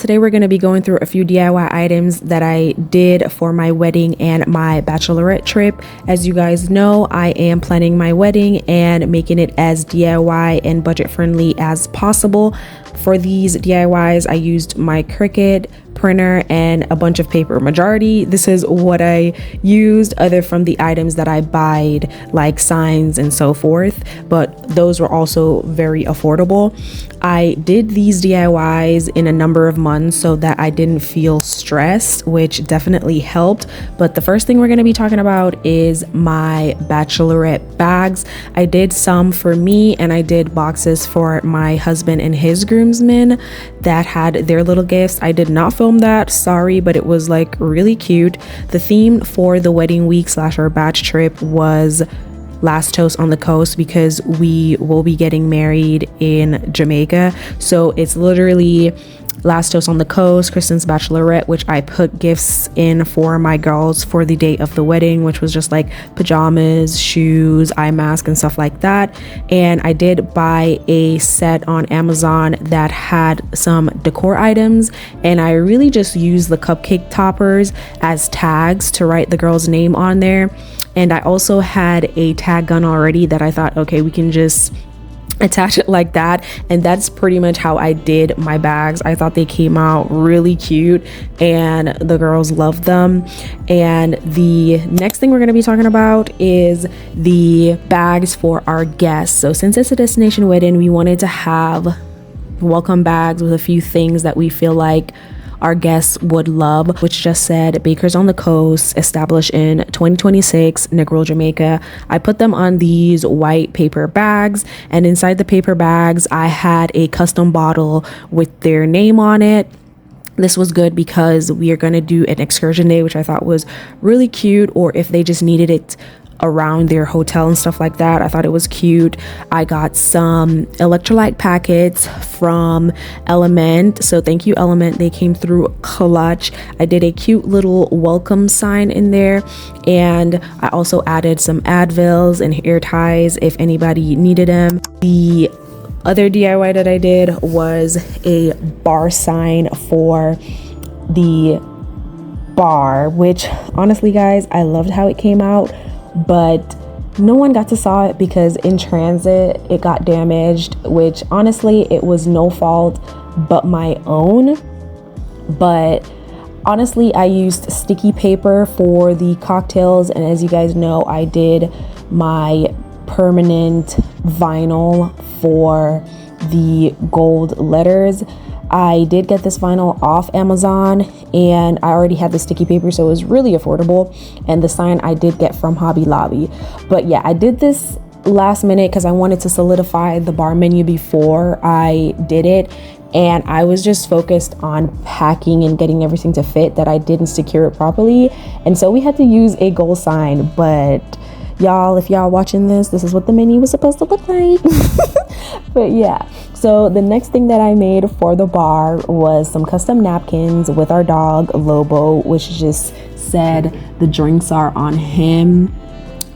today we're going to be going through a few DIY items that I did for my wedding and my bachelorette trip. As you guys know, I am planning my wedding and making it as DIY and budget friendly as possible. For these DIYs, I used my Cricut printer and a bunch of paper. Majority, this is what I used, other from the items that I buyed, like signs and so forth, but those were also very affordable. I did these DIYs in a number of months so that I didn't feel stressed, which definitely helped. But the first thing we're going to be talking about is my bachelorette bags. I did some for me and I did boxes for my husband and his groomsmen that had their little gifts. I did not film that, sorry, but it was like really cute. The theme for the wedding week / our batch trip was Last Toast on the Coast, because we will be getting married in Jamaica. So it's literally Last Toast on the Coast, Kristen's bachelorette, which I put gifts in for my girls for the day of the wedding, which was just like pajamas, shoes, eye mask and stuff like that. And I did buy a set on Amazon that had some decor items, and I really just used the cupcake toppers as tags to write the girl's name on there. And I also had a tag gun already that I thought, okay, we can just attach it like that. And that's pretty much how I did my bags. I thought they came out really cute and the girls loved them. And the next thing we're going to be talking about is the bags for our guests. So since it's a destination wedding, we wanted to have welcome bags with a few things that we feel like our guests would love, which just said Bakers on the Coast, established in 2026, Neewer, Jamaica. I put them on these white paper bags, and inside the paper bags I had a custom bottle with their name on it. This was good because we are going to do an excursion day, which I thought was really cute, or if they just needed it around their hotel and stuff like that, I thought it was cute. I got some electrolyte packets from Element, so thank you Element, they came through clutch. I did a cute little welcome sign in there, and I also added some Advils and hair ties if anybody needed them. The other DIY that I did was a bar sign for the bar, which honestly guys, I loved how it came out, but no one got to saw it because in transit it got damaged, which honestly it was no fault but my own. But honestly, I used sticky paper for the cocktails, and as you guys know, I did my permanent vinyl for the gold letters. I did get this vinyl off Amazon, and I already had the sticky paper, so it was really affordable. And the sign I did get from Hobby Lobby. But yeah, I did this last minute because I wanted to solidify the bar menu before I did it, and I was just focused on packing and getting everything to fit that I didn't secure it properly, and so we had to use a gold sign. But y'all, if y'all watching this is what the menu was supposed to look like. But yeah, so the next thing that I made for the bar was some custom napkins with our dog Lobo, which just said the drinks are on him,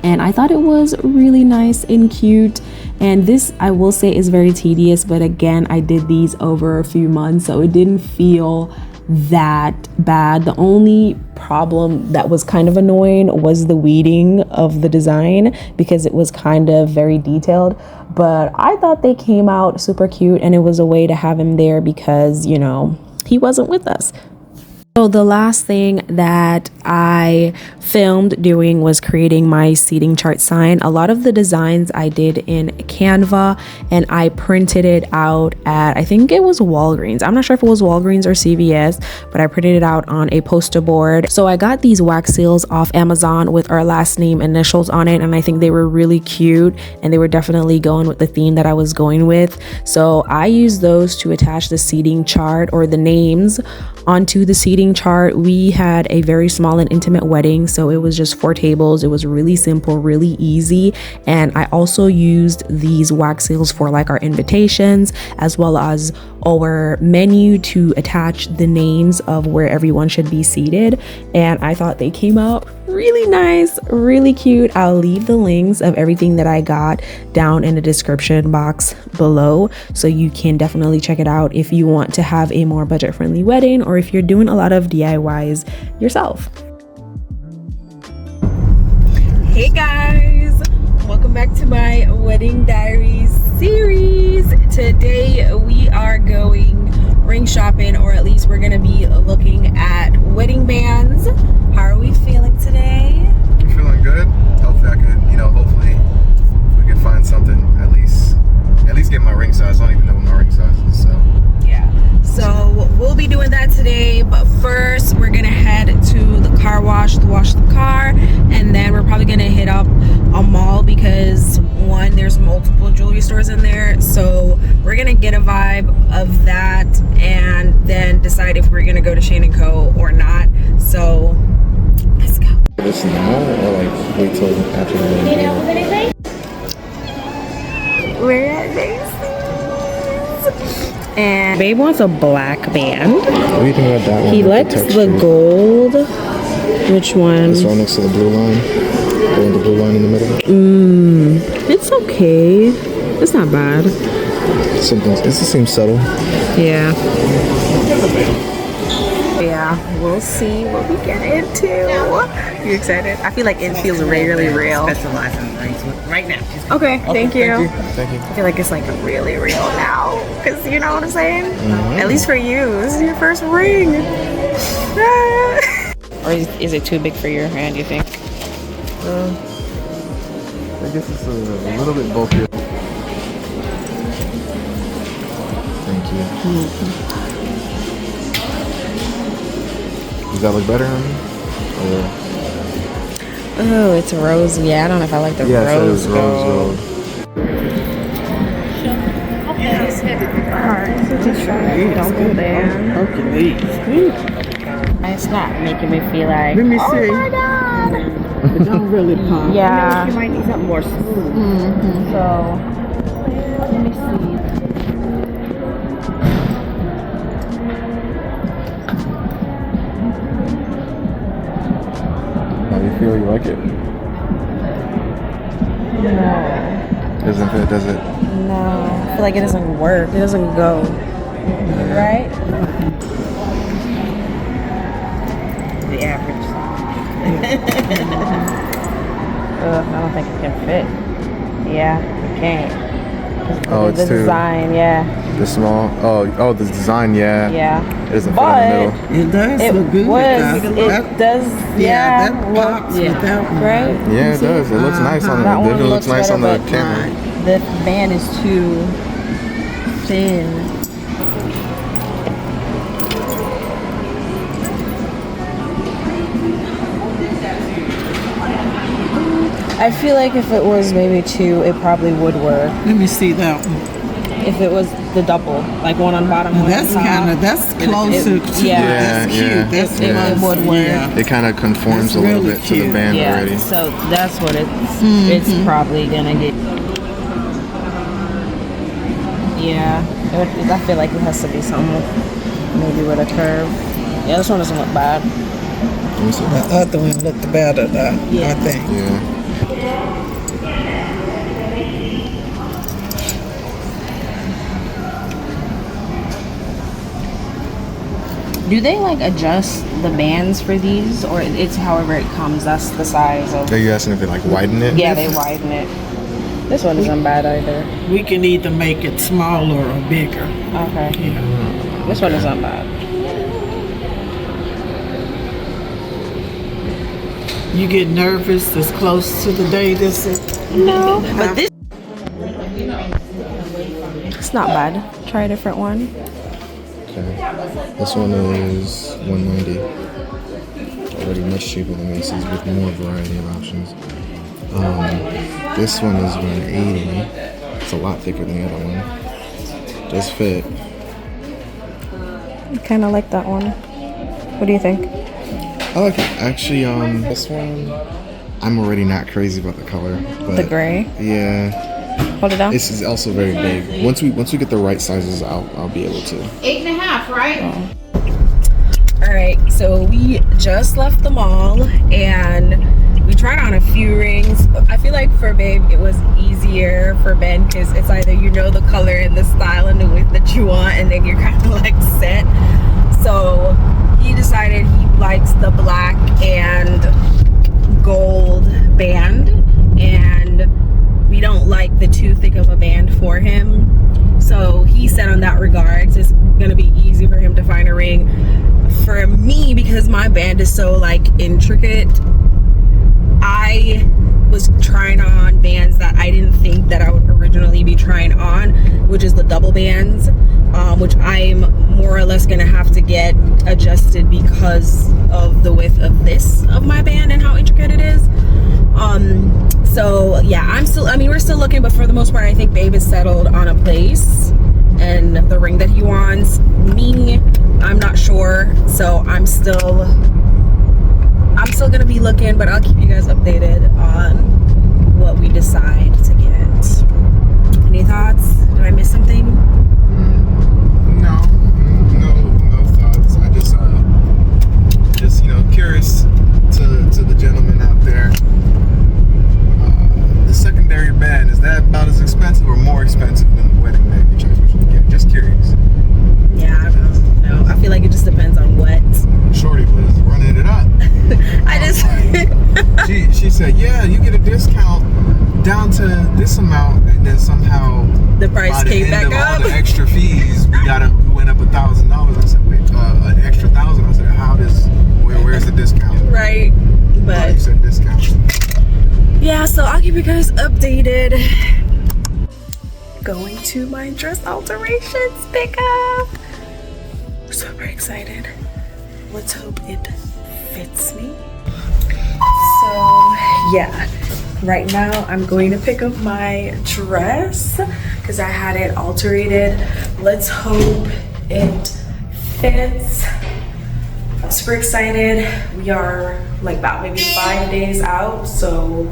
and I thought it was really nice and cute. And this, I will say, is very tedious, but again, I did these over a few months, so it didn't feel that bad. The only problem that was kind of annoying was the weeding of the design because it was kind of very detailed, but I thought they came out super cute, and it was a way to have him there because, you know, he wasn't with us. So the last thing that I filmed doing was creating my seating chart sign. A lot of the designs I did in Canva, and I printed it out at, I think it was Walgreens. I'm not sure if it was Walgreens or CVS, but I printed it out on a poster board. So I got these wax seals off Amazon with our last name initials on it, and I think they were really cute, and they were definitely going with the theme that I was going with. So I used those to attach the seating chart, or the names, onto the seating chart. We had a very small and intimate wedding, so it was just 4 tables. It was really simple, really easy. And I also used these wax seals for like our invitations, as well as or menu to attach the names of where everyone should be seated, and I thought they came out really nice, really cute. I'll leave the links of everything that I got down in the description box below, so you can definitely check it out if you want to have a more budget-friendly wedding, or if you're doing a lot of DIYs yourself. Hey guys, welcome back to my wedding diaries series. Today we are going ring shopping, or at least we're gonna be looking at wedding bands. How are we feeling today? I'm feeling good. Hopefully I could, hopefully we can find something, at least get my ring size. I don't even know what my ring size is, so. Yeah, so we'll be doing that today, but first we're gonna head to the car wash to wash the car, and then we're probably gonna hit up a mall because one, there's multiple jewelry stores in there, so we're gonna get a vibe of that and then decide if we're gonna go to Shane & Co or not. So let's go. This now, or like wait till after the wedding? You know of anything? We're at Macy's, and babe wants a black band. What do you think about that one? He likes the gold. Which one? This one next to the blue line. The blue line in the middle. It's okay. It's not bad. It just seems subtle. Yeah. Yeah, we'll see what we get into. You excited? I feel like it feels really real. Specialize in rings right now. Okay, thank you. Thank you. I feel like it's like really real now, because you know what I'm saying? At least for you, this is your first ring. Or is it too big for your hand, you think? I guess it's a little bit bulkier. Thank you. Does that look better on me? Oh, it's rose. Yeah, I don't know if I like the rose gold. Alright, so just don't go there. It's not making me feel like, Let me see. oh my god. It don't really pop. Yeah. You might need something more smooth. So, let me see. How do you feel? You like it? No. Doesn't fit, does it? No. I feel like it doesn't work. It doesn't go. Right? The average size. I don't think it can fit. Yeah, it can't. Oh, it's the too. design, yeah. The small. Oh, the design, yeah. Yeah. It doesn't fit in the middle. It does It look good. does, Yeah, yeah. that pops with that one. Right? Yeah, it does. It looks nice on That the. one It looks nice on the better, but camera. the band is too thin. I feel like if it was maybe two, it probably would work. Let me see that one. If it was the double, like one on bottom, one That's on top. that's closer to yeah. That's cute. Yeah, That's it would work. Yeah. It kind of conforms That's a little really bit to the cute. band Yeah, already. so that's what it's probably gonna get. Yeah, I feel like it has to be something maybe with a curve. Yeah, this one doesn't look bad. Let me see. The other one looked better, though, Yeah. I think. Yeah. Do they like adjust the bands for these, or it's however it comes? That's the size of. Are you asking if they like widen it? Yeah, they widen it. This one isn't bad either. We can either make it smaller or bigger. Okay. Yeah. This one isn't bad. You get nervous this close to the day this is. No, but this. It's not bad. Try a different one. Okay. This one is $190. Already much cheaper than Macy's with more variety of options. This one is $180. It's a lot thicker than the other one. Does fit. I kind of like that one. What do you think? I like it. Actually, this one, I'm already not crazy about the color. But The gray? Yeah. Hold it down. This is also very big. Once we get the right sizes, I'll be able to. 8.5, right? All right, so we just left the mall and we tried on a few rings. I feel like for Babe it was easier for Ben because it's either you know the color and the style and the width that you want, and then you're kind of like set. So he decided he likes the black and gold band, and we don't like the too thick of a band for him. So he said on that regards it's gonna be easy for him to find a ring. For me, because my band is so like intricate, I was trying on bands that I didn't think that I would originally be trying on, which is the double bands, which I'm more or less gonna have to get adjusted because of the width of my band and how intricate it is. So yeah, we're still looking, but for the most part I think Babe is settled on a place and the ring that he wants. Me, I'm not sure, so I'm still gonna be looking, but I'll keep you guys updated on what we decide to get. Any thoughts? Did I miss something? No thoughts. I just curious to the gentleman out there. The secondary band, is that about as expensive or more expensive than the wedding band you chose? Just curious. Yeah, I don't know. I feel like it just depends on what. Shorty was running it up. She said, yeah, you get a discount down to this amount, and then somehow The price came back up. All the extra fees, we went up $1,000. I said, wait, an extra $1,000. I said, where's the discount? Right, but You said discount. yeah, so I'll keep you guys updated. Going to my dress alterations pickup. Super excited. Let's hope it fits me. So yeah, right now I'm going to pick up my dress because I had it alterated. Let's hope it fits. I'm super excited. We are like about maybe 5 days out, so